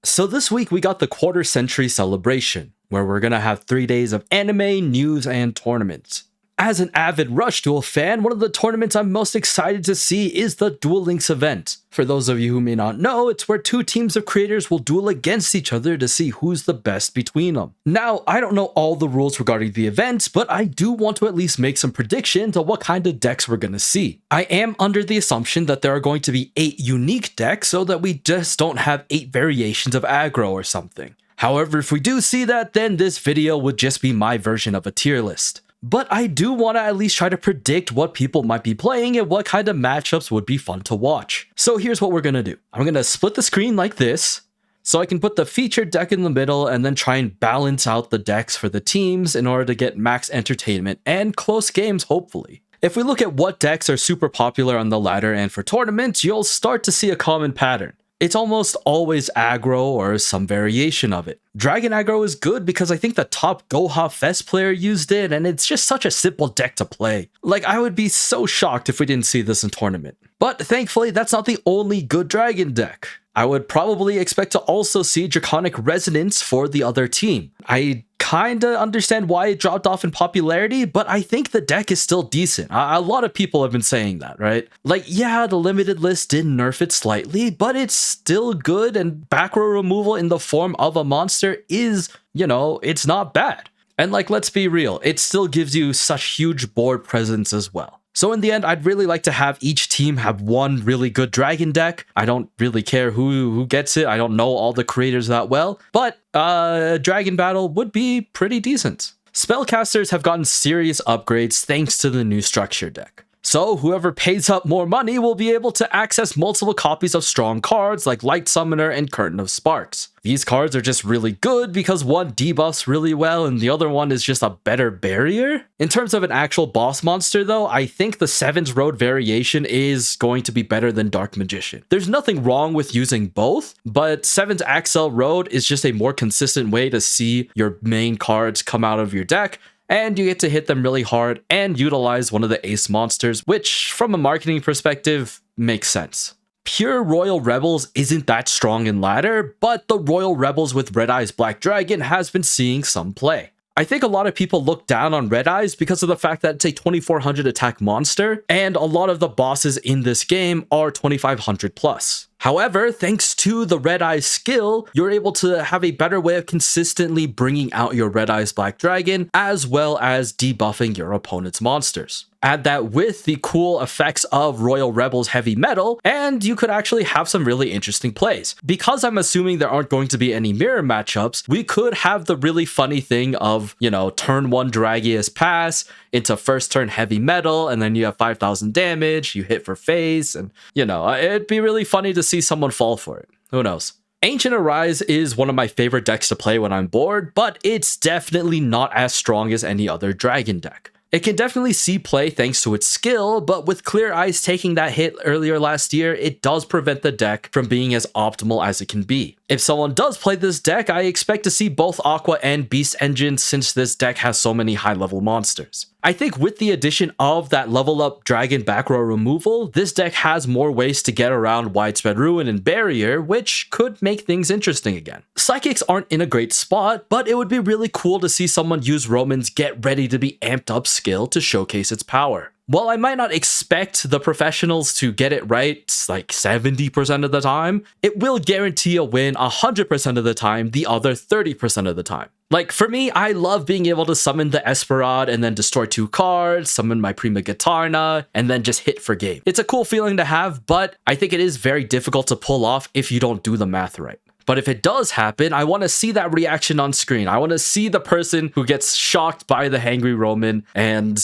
So this week we got the quarter century celebration, where we're gonna have 3 days of anime, news, and tournaments. As an avid Rush Duel fan, one of the tournaments I'm most excited to see is the Duel Links event. For those of you who may not know, it's where two teams of creators will duel against each other to see who's the best between them. Now, I don't know all the rules regarding the event, but I do want to at least make some predictions of what kind of decks we're gonna see. I am under the assumption that there are going to be 8 unique decks so that we just don't have 8 variations of aggro or something. However, if we do see that, then this video would just be my version of a tier list. But I do want to at least try to predict what people might be playing and what kind of matchups would be fun to watch. So here's what we're going to do. I'm going to split the screen like this, so I can put the featured deck in the middle and then try and balance out the decks for the teams in order to get max entertainment and close games, hopefully. If we look at what decks are super popular on the ladder and for tournaments, you'll start to see a common pattern. It's almost always aggro or some variation of it. Dragon aggro is good because I think the top Goha Fest player used it, and it's just such a simple deck to play. Like, I would be so shocked if we didn't see this in tournament. But thankfully, that's not the only good dragon deck. I would probably expect to also see Draconic Resonance for the other team. I kinda understand why it dropped off in popularity, but I think the deck is still decent. A lot of people have been saying that, right? Like, yeah, the limited list did nerf it slightly, but it's still good, and back row removal in the form of a monster is, it's not bad. And like, let's be real, it still gives you such huge board presence as well. So in the end, I'd really like to have each team have one really good dragon deck. I don't really care who gets it. I don't know all the creators that well, but dragon battle would be pretty decent. Spellcasters have gotten serious upgrades thanks to the new structure deck. So whoever pays up more money will be able to access multiple copies of strong cards like Light Summoner and Curtain of Sparks. These cards are just really good because one debuffs really well and the other one is just a better barrier. In terms of an actual boss monster though, I think the Seven's Road variation is going to be better than Dark Magician. There's nothing wrong with using both, but Seven's Axel Road is just a more consistent way to see your main cards come out of your deck, and you get to hit them really hard and utilize one of the ace monsters, which from a marketing perspective makes sense. Pure Royal Rebels isn't that strong in ladder, but the Royal Rebels with Red Eyes Black Dragon has been seeing some play. I think a lot of people look down on Red Eyes because of the fact that it's a 2400 attack monster, and a lot of the bosses in this game are 2500 plus. However, thanks to the Red Eyes skill, you're able to have a better way of consistently bringing out your Red Eyes Black Dragon, as well as debuffing your opponent's monsters. Add that with the cool effects of Royal Rebels Heavy Metal, and you could actually have some really interesting plays. Because I'm assuming there aren't going to be any mirror matchups, we could have the really funny thing of, turn 1 Dragius Pass into first turn Heavy Metal, and then you have 5000 damage, you hit for face, and, it'd be really funny to see someone fall for it. Who knows? Ancient Arise is one of my favorite decks to play when I'm bored, but it's definitely not as strong as any other dragon deck. It can definitely see play thanks to its skill, but with Clear Eyes taking that hit earlier last year, it does prevent the deck from being as optimal as it can be. If someone does play this deck, I expect to see both Aqua and Beast engines since this deck has so many high-level monsters. I think with the addition of that level up dragon back row removal, this deck has more ways to get around Widespread Ruin and Barrier, which could make things interesting again. Psychics aren't in a great spot, but it would be really cool to see someone use Roman's Get Ready to be Amped Up skill to showcase its power. While I might not expect the professionals to get it right like 70% of the time, it will guarantee a win 100% of the time, the other 30% of the time. Like, for me, I love being able to summon the Esperad and then destroy 2 cards, summon my Prima Gitarna, and then just hit for game. It's a cool feeling to have, but I think it is very difficult to pull off if you don't do the math right. But if it does happen, I want to see that reaction on screen. I want to see the person who gets shocked by the Hangry Roman and,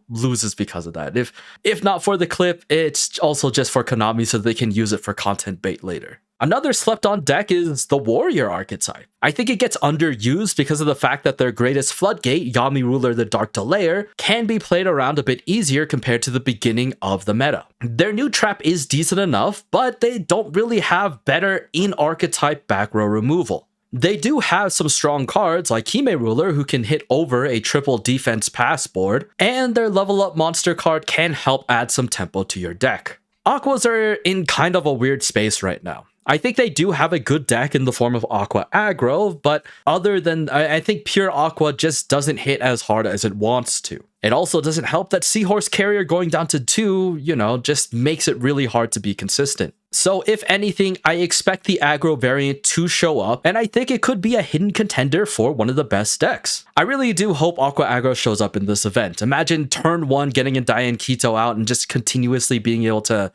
loses because of that. If not for the clip, it's also just for Konami so they can use it for content bait later. Another slept on deck is the Warrior archetype. I think it gets underused because of the fact that their greatest floodgate, Yami Ruler the Dark Delayer, can be played around a bit easier compared to the beginning of the meta. Their new trap is decent enough, but they don't really have better in-archetype back row removal. They do have some strong cards like Hime Ruler who can hit over a triple defense pass board, and their level up monster card can help add some tempo to your deck. Aquas are in kind of a weird space right now. I think they do have a good deck in the form of Aqua aggro, but other than, I think pure Aqua just doesn't hit as hard as it wants to. It also doesn't help that Seahorse Carrier going down to 2, just makes it really hard to be consistent. So if anything, I expect the aggro variant to show up, and I think it could be a hidden contender for one of the best decks. I really do hope Aqua aggro shows up in this event. Imagine turn 1 getting a Diane Keto out and just continuously being able to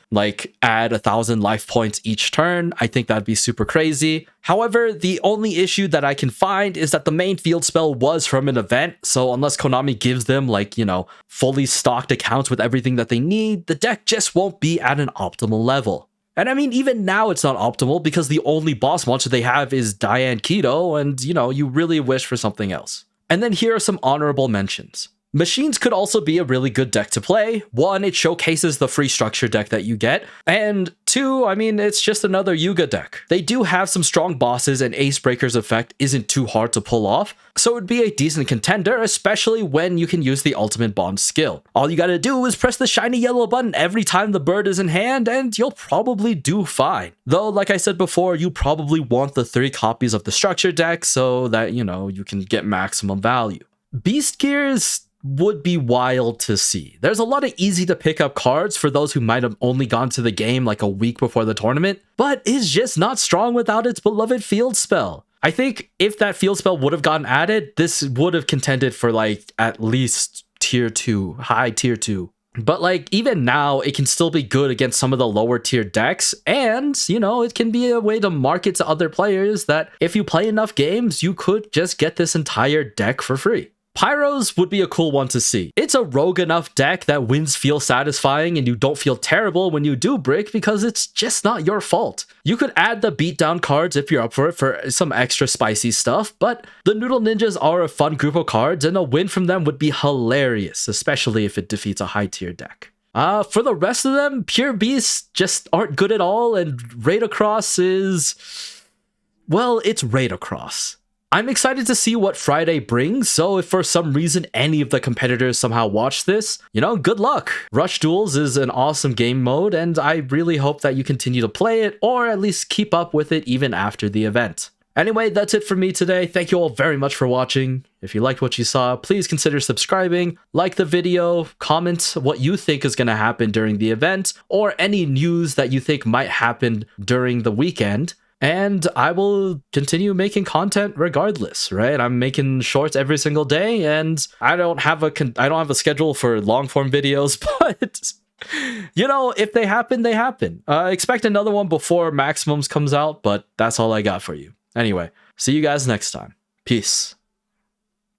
add 1,000 life points each turn. I think that'd be super crazy. However, the only issue that I can find is that the main field spell was from an event, so unless Konami gives them fully stocked accounts with everything that they need, the deck just won't be at an optimal level. And I mean, even now it's not optimal because the only boss monster they have is Diane Keto, and you really wish for something else. And then here are some honorable mentions. Machines could also be a really good deck to play. 1, it showcases the free structure deck that you get. And 2, I mean, it's just another YuGiOh deck. They do have some strong bosses, and Ace Breaker's effect isn't too hard to pull off, so it'd be a decent contender, especially when you can use the ultimate bond skill. All you gotta do is press the shiny yellow button every time the bird is in hand, and you'll probably do fine. Though, like I said before, you probably want the 3 copies of the structure deck so that, you can get maximum value. Beast Gears would be wild to see. There's a lot of easy to pick up cards for those who might have only gone to the game a week before the tournament, but is just not strong without its beloved field spell. I think if that field spell would have gotten added, this would have contended for at least tier 2, high tier 2. But even now, it can still be good against some of the lower tier decks, and it can be a way to market to other players that if you play enough games, you could just get this entire deck for free. Pyros would be a cool one to see. It's a rogue enough deck that wins feel satisfying and you don't feel terrible when you do brick because it's just not your fault. You could add the beatdown cards if you're up for it for some extra spicy stuff, but the Noodle Ninjas are a fun group of cards and a win from them would be hilarious, especially if it defeats a high tier deck. For the rest of them, pure beasts just aren't good at all, and Raid Across is, well, it's Raid Across. I'm excited to see what Friday brings, so if for some reason any of the competitors somehow watch this, good luck! Rush Duels is an awesome game mode, and I really hope that you continue to play it, or at least keep up with it even after the event. Anyway, that's it for me today. Thank you all very much for watching. If you liked what you saw, please consider subscribing, like the video, comment what you think is going to happen during the event, or any news that you think might happen during the weekend. And I will continue making content regardless, right? I'm making shorts every single day, and I don't have a schedule for long form videos, but if they happen, they happen. Expect another one before Maximums comes out, but that's all I got for you. Anyway, see you guys next time. Peace.